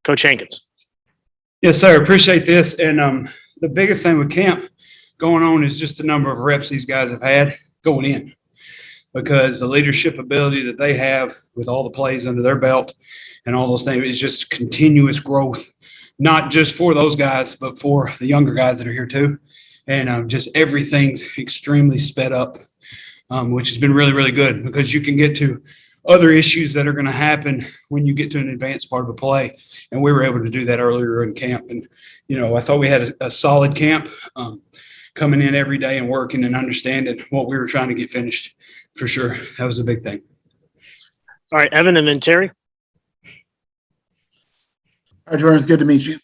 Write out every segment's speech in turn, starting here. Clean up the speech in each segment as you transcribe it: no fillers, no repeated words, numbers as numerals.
Coach Hankins. Yes, sir. Appreciate this. And the biggest thing with camp going on is just the number of reps these guys have had going in, because the leadership ability that they have with all the plays under their belt and all those things is just continuous growth, not just for those guys, but for the younger guys that are here too. And just everything's extremely sped up, which has been really, really good, because you can get to other issues that are going to happen when you get to an advanced part of a play. And we were able to do that earlier in camp. And, I thought we had a solid camp, coming in every day and working and understanding what we were trying to get finished. For sure. That was a big thing. All right, Evan, and then Terry. Hi, Jordan. It's good to meet you.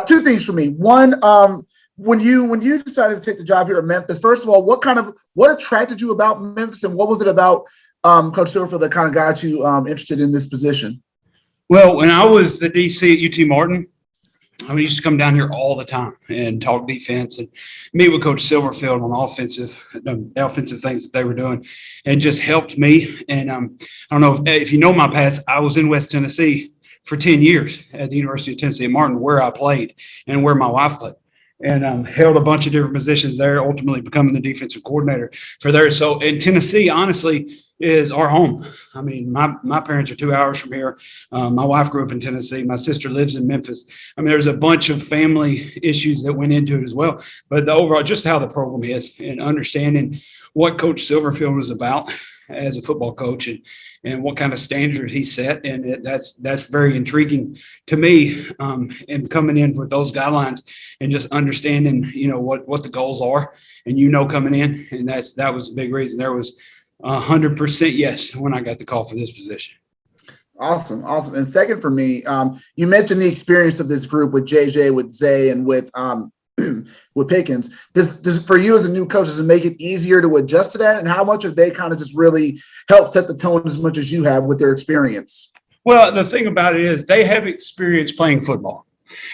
Two things for me. One, when you decided to take the job here at Memphis, first of all, what attracted you about Memphis, and what was it about Coach Silverfield that kind of got you interested in this position? Well, when I was the DC at UT Martin, I used to come down here all the time and talk defense and meet with Coach Silverfield on offensive things that they were doing, and just helped me. And I don't know if you know my past, I was in West Tennessee for 10 years at the University of Tennessee at Martin, where I played and where my wife played, and held a bunch of different positions there, ultimately becoming the defensive coordinator for there. So in Tennessee, honestly, is our home. I mean, my parents are 2 hours from here. My wife grew up in Tennessee. My sister lives in Memphis. I mean, there's a bunch of family issues that went into it as well. But the overall, just how the program is and understanding what Coach Silverfield was about as a football coach, and what kind of standard he set. And that's very intriguing to me, and coming in with those guidelines and just understanding, what the goals are, and, coming in. And that was a big reason. There was 100% yes when I got the call for this position. Awesome. And second for me, you mentioned the experience of this group with JJ, with Zay, and with Pickens. Does for you as a new coach, does it make it easier to adjust to that? And how much have they kind of just really helped set the tone as much as you have with their experience? Well, the thing about it is they have experience playing football.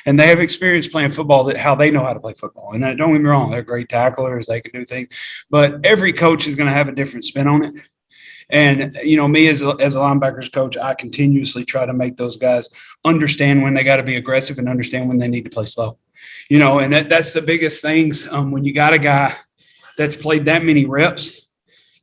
And they have experience playing football, how they know how to play football. And don't get me wrong, they're great tacklers. They can do things. But every coach is going to have a different spin on it. And, me as a linebackers coach, I continuously try to make those guys understand when they got to be aggressive and understand when they need to play slow. And that's the biggest things. When you got a guy that's played that many reps,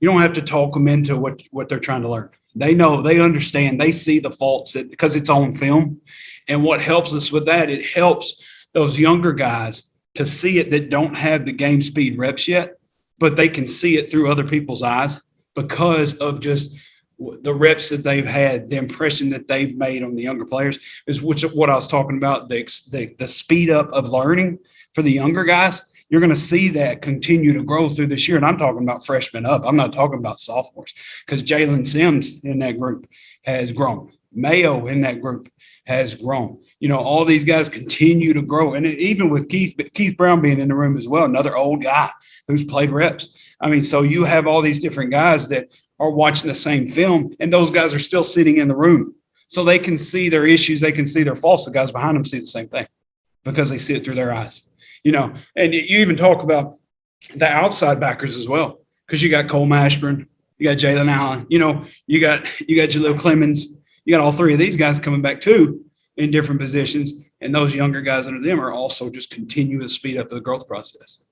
you don't have to talk them into what they're trying to learn. They know, they understand, they see the faults because it's on film. And what helps us with that, it helps those younger guys to see it that don't have the game speed reps yet, but they can see it through other people's eyes because of just the reps that they've had, the impression that they've made on the younger players, is what I was talking about, the speed up of learning for the younger guys. You're going to see that continue to grow through this year. And I'm talking about freshmen up. I'm not talking about sophomores, because Jalen Sims in that group has grown. Mayo in that group has grown. All these guys continue to grow. And even with Keith Brown being in the room as well, another old guy who's played reps. I mean, so you have all these different guys that are watching the same film, and those guys are still sitting in the room. So they can see their issues. They can see their faults. The guys behind them see the same thing because they see it through their eyes. And you even talk about the outside backers as well, because you got Cole Mashburn, you got Jalen Allen, you got Jaleel Clemens, you got all three of these guys coming back too in different positions, and those younger guys under them are also just continuous speed up of the growth process.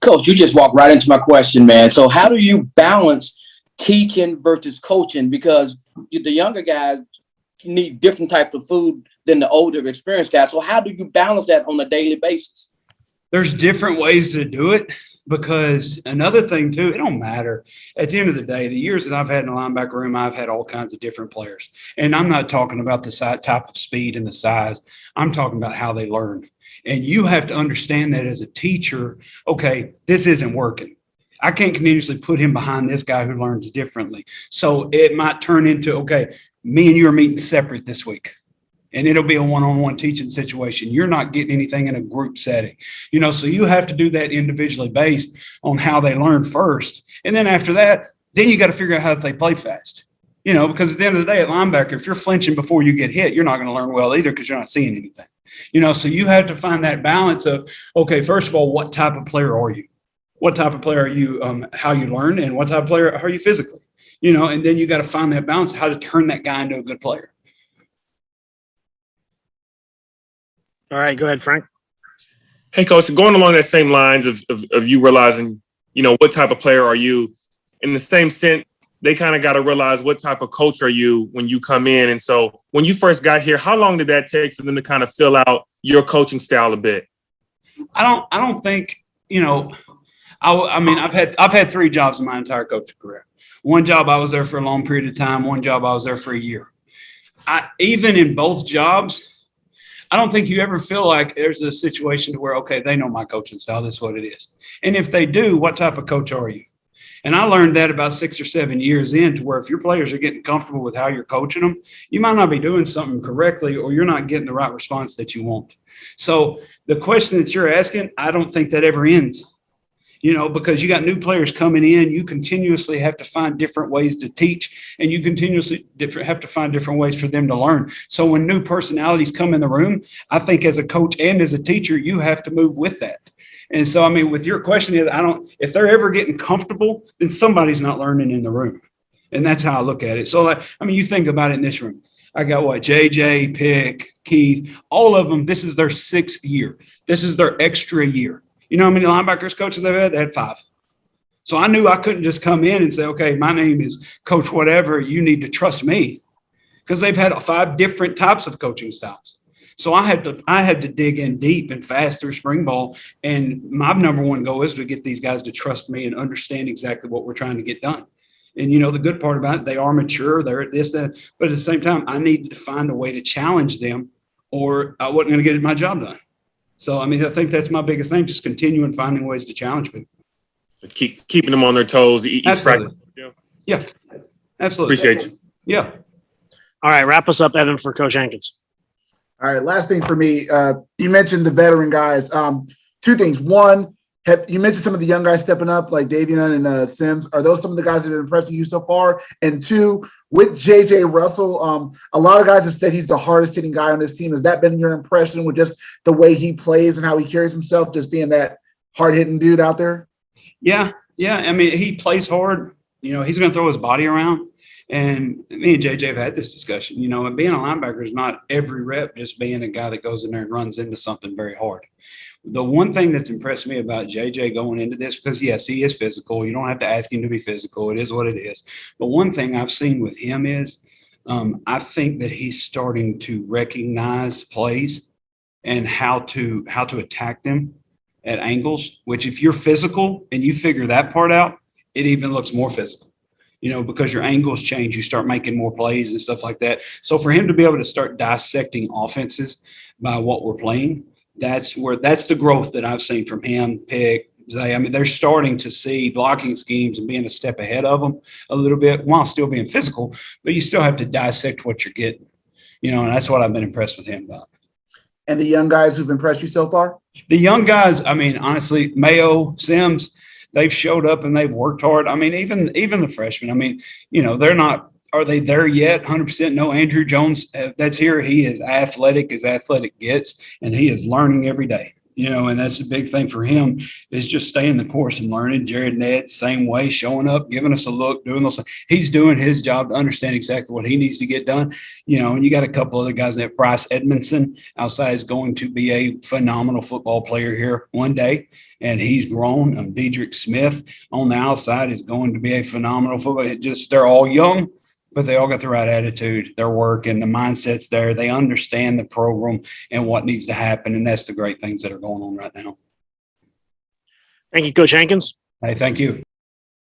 Coach, you just walked right into my question, man. So how do you balance teaching versus coaching? Because the younger guys need different types of food than the older experienced guys. So how do you balance that on a daily basis? There's different ways to do it, because another thing too, it don't matter. At the end of the day, the years that I've had in the linebacker room, I've had all kinds of different players. And I'm not talking about the type of speed and the size. I'm talking about how they learn. And you have to understand that as a teacher, okay, this isn't working. I can't continuously put him behind this guy who learns differently. So it might turn into, okay, me and you are meeting separate this week, and it'll be a one-on-one teaching situation. You're not getting anything in a group setting, so you have to do that individually based on how they learn first. And then after that, then you got to figure out how they play fast, because at the end of the day at linebacker, if you're flinching before you get hit, you're not going to learn well either, because you're not seeing anything, so you have to find that balance of, okay, first of all, what type of player are you? What type of player are you, how you learn, and what type of player are you physically? and then you got to find that balance, how to turn that guy into a good player. All right, go ahead, Frank. Hey, Coach, going along that same lines of you realizing, what type of player are you? In the same sense, they kind of got to realize what type of coach are you when you come in. And so when you first got here, how long did that take for them to kind of fill out your coaching style a bit? I don't think, I've had 3 jobs in my entire coaching career. One job I was there for a long period of time. One job I was there for a year. Even in both jobs, I don't think you ever feel like there's a situation where, okay, they know my coaching style. This is what it is. And if they do, what type of coach are you? And I learned that about 6 or 7 years in, to where if your players are getting comfortable with how you're coaching them, you might not be doing something correctly, or you're not getting the right response that you want. So the question that you're asking, I don't think that ever ends, because you got new players coming in. You continuously have to find different ways to teach, and you continuously have to find different ways for them to learn. So when new personalities come in the room, I think as a coach and as a teacher, you have to move with that. And so, with your question is, if they're ever getting comfortable, then somebody's not learning in the room. And that's how I look at it. So, you think about it in this room. I got JJ, Pick, Keith, all of them. This is their 6th year. This is their extra year. You know how many linebackers coaches they've had? They had 5. So I knew I couldn't just come in and say, okay, my name is Coach whatever. You need to trust me, because they've had 5 different types of coaching styles. So I had to dig in deep and fast through spring ball. And my number one goal is to get these guys to trust me and understand exactly what we're trying to get done. And, the good part about it, they are mature. They're at this, that. But at the same time, I needed to find a way to challenge them, or I wasn't going to get my job done. So, I think that's my biggest thing, just continuing finding ways to challenge people. Keeping them on their toes each practice. Yeah, absolutely. Appreciate you. Yeah. All right, wrap us up, Evan, for Coach Hankins. All right, last thing for me. You mentioned the veteran guys. 2 things. One, you mentioned some of the young guys stepping up, like Davion and Sims. Are those some of the guys that are impressing you so far? And 2, with J.J. Russell, a lot of guys have said he's the hardest hitting guy on this team. Has that been your impression with just the way he plays and how he carries himself, just being that hard hitting dude out there? Yeah. He plays hard. He's going to throw his body around. And me and JJ have had this discussion, and being a linebacker is not every rep just being a guy that goes in there and runs into something very hard. The one thing that's impressed me about JJ going into this, because yes, he is physical. You don't have to ask him to be physical. It is what it is. But one thing I've seen with him is I think that he's starting to recognize plays and how to attack them at angles, which if you're physical and you figure that part out, it even looks more physical. Because your angles change, you start making more plays and stuff like that. So for him to be able to start dissecting offenses by what we're playing, that's the growth that I've seen from him, Pick, Zay. They're starting to see blocking schemes and being a step ahead of them a little bit while still being physical, but you still have to dissect what you're getting, and that's what I've been impressed with him about. And the young guys who've impressed you so far? The young guys, honestly, Mayo, Sims, they've showed up and they've worked hard. Even the freshmen, they're not, are they there yet? 100% no. Andrew Jones, that's here. He is athletic as athletic gets, and he is learning every day, and that's the big thing for him, is just staying the course and learning. Jared Ned, same way, showing up, giving us a look, doing those things. He's doing his job to understand exactly what he needs to get done, and you got a couple other guys that Bryce Edmondson outside is going to be a phenomenal football player here one day. And he's grown. Dedrick Smith on the outside is going to be a phenomenal football. They're all young, but they all got the right attitude, their work, and the mindset's there. They understand the program and what needs to happen, and that's the great things that are going on right now. Thank you, Coach Hankins. Hey, thank you.